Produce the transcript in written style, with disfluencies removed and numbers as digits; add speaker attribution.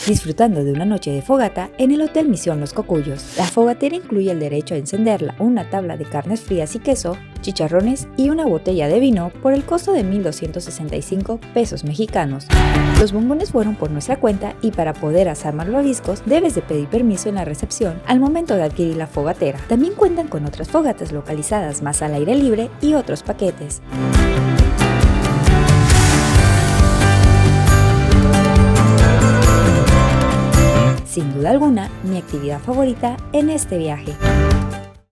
Speaker 1: disfrutando de una noche de fogata en el Hotel Misión Los Cocuyos. La fogatera incluye el derecho a encenderla, una tabla de carnes frías y queso, chicharrones y una botella de vino por el costo de 1,265 pesos mexicanos. Los bombones fueron por nuestra cuenta y para poder asar malvaviscos debes de pedir permiso en la recepción al momento de adquirir la fogatera. También cuentan con otras fogatas localizadas más al aire libre y otros paquetes. Sin duda alguna, mi actividad favorita en este viaje.